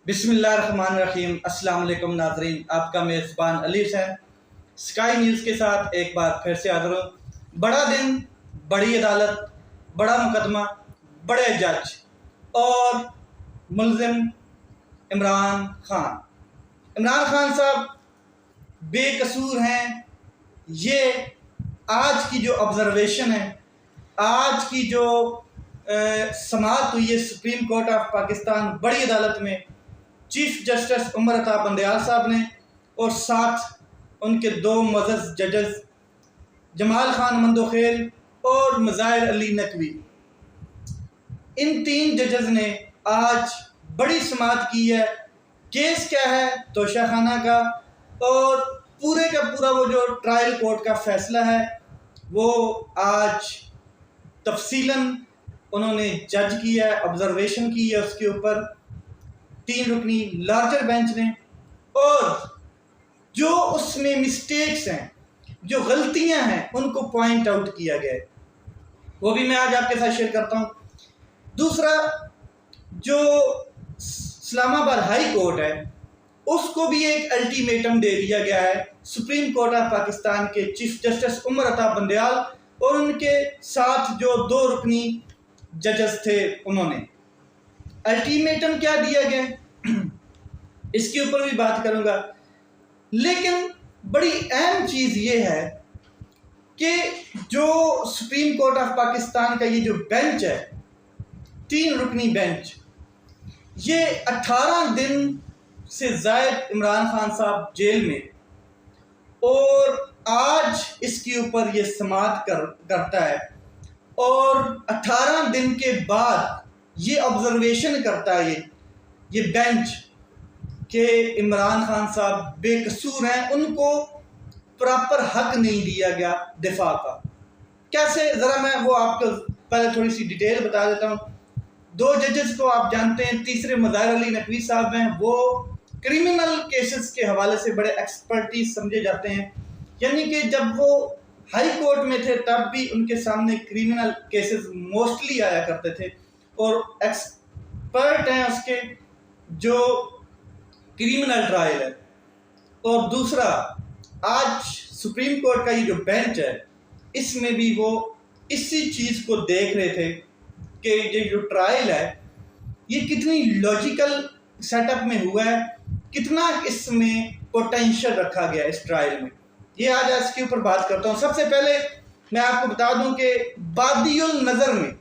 بسم اللہ الرحمن الرحیم۔ السلام علیکم ناظرین، آپ کا میزبان علی حسین اسکائی نیوز کے ساتھ ایک بار پھر سے حاضر ہوں۔ بڑا دن، بڑی عدالت، بڑا مقدمہ، بڑے جج اور ملزم عمران خان۔ عمران خان صاحب بے قصور ہیں۔ یہ آج کی جو آبزرویشن ہے، آج کی جو سماعت ہوئی ہے سپریم کورٹ آف پاکستان بڑی عدالت میں، چیف جسٹس عمر عطا بندیال صاحب نے اور ساتھ ان کے دو معزز ججز جمال خان مندوخیل اور مظاہر علی نقوی، ان تین ججز نے آج بڑی سماعت کی ہے۔ کیس کیا ہے؟ توشہ خانہ کا، اور پورے کا پورا وہ جو ٹرائل کورٹ کا فیصلہ ہے وہ آج تفصیلاً انہوں نے جج کیا ہے، آبزرویشن کی ہے اس کے اوپر تین رکنی لارجر بینچ نے، اور جو اس میں مسٹیکس ہیں، جو غلطیاں ہیں، ان کو پوائنٹ آؤٹ کیا گیا ہے، وہ بھی میں آج آپ کے ساتھ شیئر کرتا ہوں۔ دوسرا، جو اسلام آباد ہائی کورٹ ہے اس کو بھی ایک الٹیمیٹم دے دیا گیا ہے سپریم کورٹ آف پاکستان کے چیف جسٹس عمر عطا بندیال اور ان کے ساتھ جو دو رکنی ججز تھے، انہوں نے الٹیمیٹم کیا دیا گیا، اس کے اوپر بھی بات کروں گا۔ لیکن بڑی اہم چیز یہ ہے کہ جو سپریم کورٹ آف پاکستان کا یہ جو بینچ ہے، تین رکنی بینچ، یہ 18 دن سے زائد عمران خان صاحب جیل میں، اور آج اس کے اوپر یہ سماعت کرتا ہے، اور 18 دن کے بعد یہ آبزرویشن کرتا ہے یہ بینچ کہ عمران خان صاحب بے قصور ہیں، ان کو پراپر حق نہیں دیا گیا دفاع کا۔ کیسے؟ ذرا میں وہ آپ کو پہلے تھوڑی سی ڈیٹیل بتا دیتا ہوں۔ دو ججز کو آپ جانتے ہیں، تیسرے مظاہر علی نقوی صاحب ہیں، وہ کرمنل کیسز کے حوالے سے بڑے ایکسپرٹیز سمجھے جاتے ہیں، یعنی کہ جب وہ ہائی کورٹ میں تھے تب بھی ان کے سامنے کرمنل کیسز موسٹلی آیا کرتے تھے، اور ایکسپرٹ ہیں اس کے جو کرمنل ٹرائل ہے۔ اور دوسرا، آج سپریم کورٹ کا یہ جو بینچ ہے اس میں بھی وہ اسی چیز کو دیکھ رہے تھے کہ یہ جو ٹرائل ہے یہ کتنی لاجیکل سیٹ اپ میں ہوا ہے، کتنا اس میں پوٹینشل رکھا گیا ہے اس ٹرائل میں۔ یہ آج اس کے اوپر بات کرتا ہوں۔ سب سے پہلے میں آپ کو بتا دوں کہ بادی النظر میں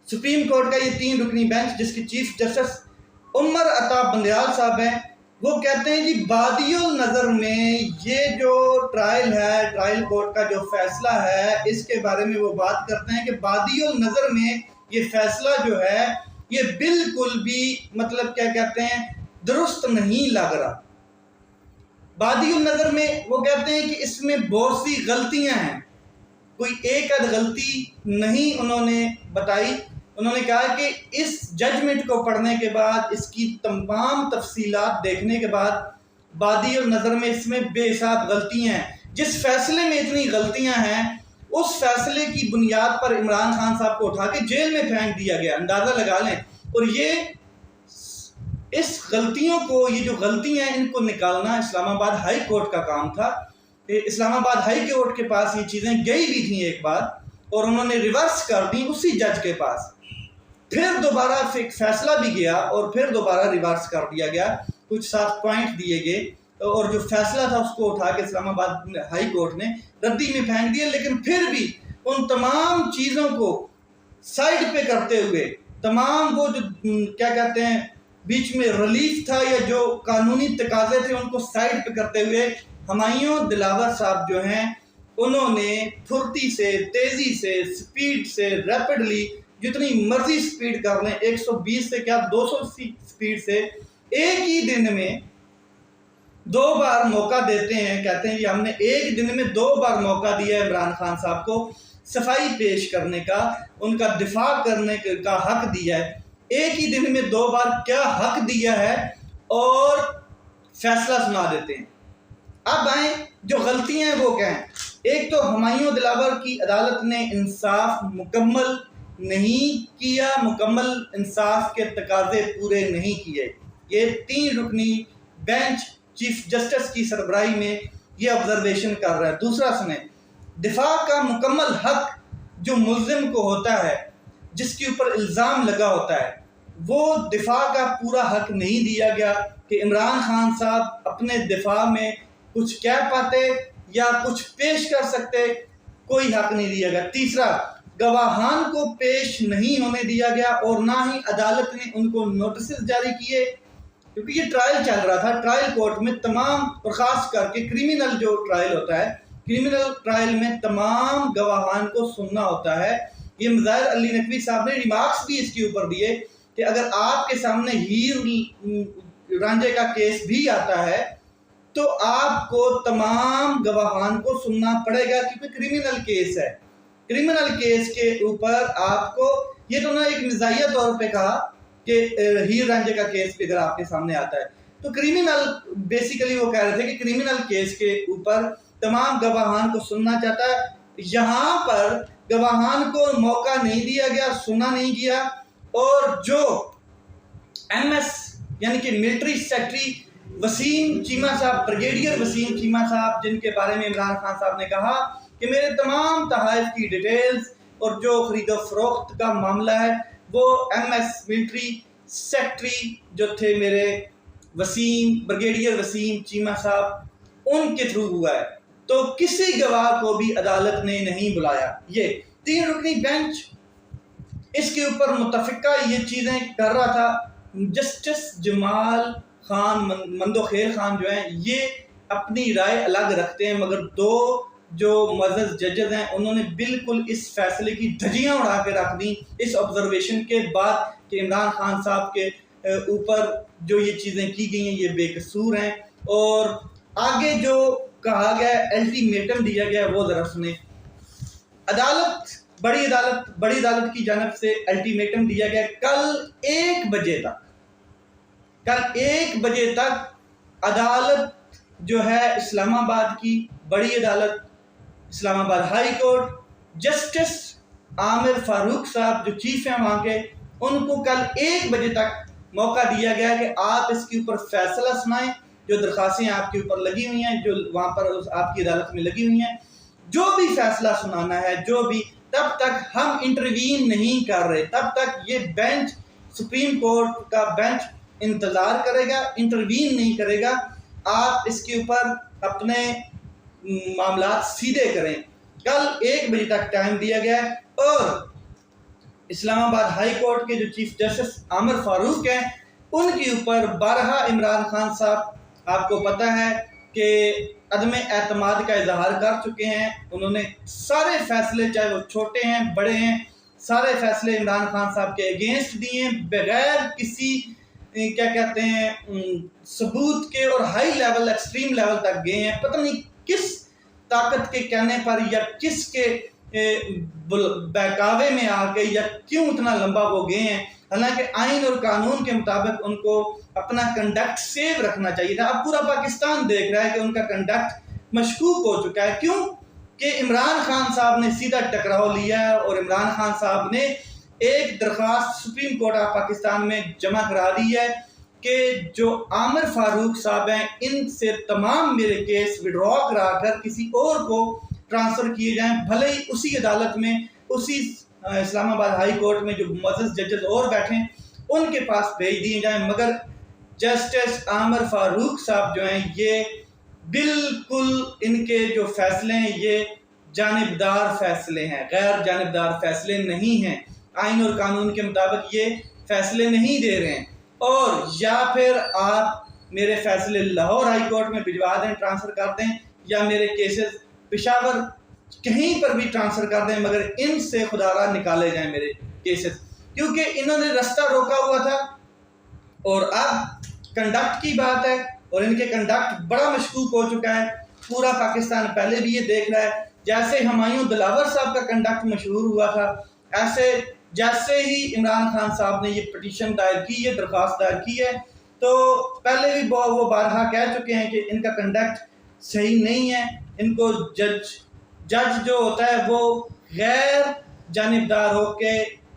سپریم کورٹ کا یہ تین رکنی بینچ جس کی چیف جسٹس عمر عطا بندیال صاحب ہیں، وہ کہتے ہیں کہ بادی النظر میں یہ جو ٹرائل ہے، ٹرائل کورٹ کا جو فیصلہ ہے، اس کے بارے میں وہ بات کرتے ہیں کہ بادی النظر میں یہ فیصلہ جو ہے یہ بالکل بھی مطلب کیا کہتے ہیں درست نہیں لگ رہا۔ بادی النظر میں وہ کہتے ہیں کہ اس میں بہت سی غلطیاں ہیں، کوئی ایک آدھ غلطی نہیں انہوں نے بتائی۔ انہوں نے کہا کہ اس ججمنٹ کو پڑھنے کے بعد، اس کی تمام تفصیلات دیکھنے کے بعد، بادی النظر میں اس میں بے حساب غلطیاں ہیں۔ جس فیصلے میں اتنی غلطیاں ہیں، اس فیصلے کی بنیاد پر عمران خان صاحب کو اٹھا کے جیل میں پھینک دیا گیا، اندازہ لگا لیں۔ اور یہ اس غلطیوں کو، یہ جو غلطیاں ہیں ان کو نکالنا اسلام آباد ہائی کورٹ کا کام تھا۔ اسلام آباد ہائی کورٹ کے پاس یہ چیزیں گئی بھی تھیں ایک بار، اور انہوں نے ریورس کر دی اسی جج کے پاس، پھر دوبارہ فیصلہ بھی گیا اور پھر دوبارہ ریورس کر دیا گیا، کچھ 7 پوائنٹ دیے گئے، اور جو فیصلہ تھا اس کو اٹھا کے اسلام آباد ہائی کورٹ نے ردی میں پھینک دیا۔ لیکن پھر بھی ان تمام چیزوں کو سائڈ پہ کرتے ہوئے، تمام وہ جو کیا کہتے ہیں بیچ میں ریلیف تھا یا جو قانونی تقاضے تھے ان کو سائڈ پہ کرتے ہوئے، ہمایوں دلاور صاحب جو ہیں انہوں نے پھرتی سے، تیزی سے، سپیڈ سے، ریپڈلی، جتنی مرضی سپیڈ کر لیں، 120 سے کیا 200 سپیڈ سے، ایک ہی دن میں 2 بار موقع دیتے ہیں۔ کہتے ہیں کہ ہم نے ایک دن میں 2 بار موقع دیا ہے عمران خان صاحب کو صفائی پیش کرنے کا، ان کا دفاع کرنے کا حق دیا ہے۔ ایک ہی دن میں 2 بار کیا حق دیا ہے، اور فیصلہ سنا دیتے ہیں۔ اب آئیں جو غلطیاں ہیں وہ کیا ہیں۔ ایک تو ہمایوں دلاور کی عدالت نے انصاف مکمل نہیں کیا، مکمل انصاف کے تقاضے پورے نہیں کیے۔ یہ 3 رکنی بینچ چیف جسٹس کی سربراہی میں یہ آبزرویشن کر رہا ہے۔ دوسرا سنیں، دفاع کا مکمل حق جو ملزم کو ہوتا ہے، جس کے اوپر الزام لگا ہوتا ہے، وہ دفاع کا پورا حق نہیں دیا گیا کہ عمران خان صاحب اپنے دفاع میں کچھ کہہ پاتے یا کچھ پیش کر سکتے، کوئی حق نہیں دیا گیا۔ تیسرا، گواہان کو پیش نہیں ہونے دیا گیا اور نہ ہی عدالت نے ان کو نوٹسز جاری کیے، کیونکہ یہ ٹرائل چل رہا تھا۔ ٹرائل کورٹ میں تمام، اور خاص کر کے کریمنل جو ٹرائل ہوتا ہے، کریمنل ٹرائل میں تمام گواہان کو سننا ہوتا ہے۔ یہ مظاہر علی نقوی صاحب نے ریمارکس بھی اس کے اوپر دیے کہ اگر آپ کے سامنے ہیر رانجھے کا کیس بھی آتا ہے تو آپ کو تمام گواہان کو سننا پڑے گا، کیونکہ کریمنل کیس ہے۔ کریمنل کیس کے اوپر آپ کو، یہ تو نے ایک مزاحیہ طور پہ کہا کہ ہیر رانجھے کا کیس بھی اگر آپ کے سامنے آتا ہے تو کریمنل، بیسیکلی وہ کہہ رہے تھے کہ کریمنل کیس کے اوپر تمام گواہان کو سننا چاہتا ہے۔ یہاں پر گواہان کو موقع نہیں دیا گیا، سنا نہیں گیا، اور جو ایم ایس یعنی کہ ملٹری سیکٹری وسیم چیمہ صاحب، بریگیڈیئر وسیم چیمہ صاحب، جن کے بارے میں عمران خان صاحب نے کہا کہ میرے تمام تحائف کی ڈیٹیلز اور جو خرید و فروخت کا معاملہ ہے وہ ایم ایس ملٹری سیکٹری جو تھے میرے بریگیڈیئر وسیم چیمہ صاحب، ان کے تھرو ہوا ہے، تو کسی گواہ کو بھی عدالت نے نہیں بلایا۔ یہ 3 رکنی بینچ اس کے اوپر متفقہ یہ چیزیں کر رہا تھا۔ جسٹس جمال خان مندوخیل خان جو ہیں یہ اپنی رائے الگ رکھتے ہیں، مگر 2 جو معزز ججز ہیں انہوں نے بالکل اس فیصلے کی دھجیاں اڑا کے رکھ دیں اس آبزرویشن کے بعد کہ عمران خان صاحب کے اوپر جو یہ چیزیں کی گئی ہیں یہ بے قصور ہیں۔ اور آگے جو کہا گیا، الٹیمیٹم دیا گیا، وہ ذرا سنیں۔ بڑی عدالت کی جانب سے الٹیمیٹم دیا گیا، کل 1 بجے تک عدالت جو ہے اسلام آباد کی بڑی عدالت، اسلام آباد ہائی کورٹ، جسٹس عامر فاروق صاحب جو چیف ہیں وہاں کے، ان کو کل 1 بجے تک موقع دیا گیا کہ آپ اس کے اوپر فیصلہ سنائیں، جو درخواستیں آپ کے اوپر لگی ہوئی ہیں، جو وہاں پر آپ کی عدالت میں لگی ہوئی ہیں، جو بھی فیصلہ سنانا ہے، جو بھی، تب تک ہم انٹروین نہیں کر رہے، تب تک یہ بینچ، سپریم کورٹ کا بینچ انتظار کرے گا، انٹروین نہیں کرے گا۔ آپ اس کے اوپر اپنے معاملات سیدھے کریں۔ کل 1 بجے تک ٹائم دیا گیا ہے، اور اسلام آباد ہائی کورٹ کے جو چیف جسٹس عامر فاروق ہیں ان کے اوپر بارہا عمران خان صاحب، آپ کو پتہ ہے کہ عدم اعتماد کا اظہار کر چکے ہیں۔ انہوں نے سارے فیصلے، چاہے وہ چھوٹے ہیں بڑے ہیں، سارے فیصلے عمران خان صاحب کے اگینسٹ دیے ہیں، بغیر کسی کیا کہتے ہیں ثبوت کے، اور ہائی لیول، ایکسٹریم لیول تک گئے ہیں۔ پتہ نہیں کس طاقت کے کہنے پر یا کس کے بہکاوے میں آ کے یا کیوں اتنا لمبا وہ گئے ہیں، حالانکہ آئین اور قانون کے مطابق ان کو اپنا کنڈکٹ سیو رکھنا چاہیے تھا۔ اب پورا پاکستان دیکھ رہا ہے کہ ان کا کنڈکٹ مشکوک ہو چکا ہے۔ کیوں کہ عمران خان صاحب نے سیدھا ٹکراؤ لیا ہے، اور عمران خان صاحب نے ایک درخواست سپریم کورٹ آف پاکستان میں جمع کرا دی ہے کہ جو عامر فاروق صاحب ہیں ان سے تمام میرے کیس وڈرا کرا کر کسی اور کو ٹرانسفر کیے جائیں، بھلے ہی اسی عدالت میں، اسی اسلام آباد ہائی کورٹ میں جو معزز ججز اور بیٹھیں ان کے پاس بھیج دیے جائیں۔ مگر جسٹس عامر فاروق صاحب جو ہیں یہ بالکل، ان کے جو فیصلے ہیں یہ جانبدار فیصلے ہیں، غیر جانبدار فیصلے نہیں ہیں۔ آئین اور قانون کے مطابق یہ فیصلے نہیں دے رہے ہیں، اور یا پھر آپ میرے فیصلے لاہور ہائی کورٹ میں بھجوا دیں، ٹرانسفر کر دیں، یا میرے کیسز پشاور کہیں پر بھی ٹرانسفر کر دیں، مگر ان سے خدا را نکالے جائیں میرے کیسز، کیونکہ انہوں نے رستہ روکا ہوا تھا۔ اور اب کنڈکٹ کی بات ہے، اور ان کے کنڈکٹ بڑا مشکوک ہو چکا ہے، پورا پاکستان پہلے بھی یہ دیکھ رہا ہے۔ جیسے ہمایوں دلاور صاحب کا کنڈکٹ مشہور ہوا تھا، ایسے جیسے ہی عمران خان صاحب نے یہ پٹیشن دائر کی ہے، درخواست دائر کی ہے، تو پہلے بھی وہ بارہا کہہ چکے ہیں کہ ان کا کنڈکٹ صحیح نہیں ہے، ان کو جج جو ہوتا ہے وہ غیر جانبدار ہو کے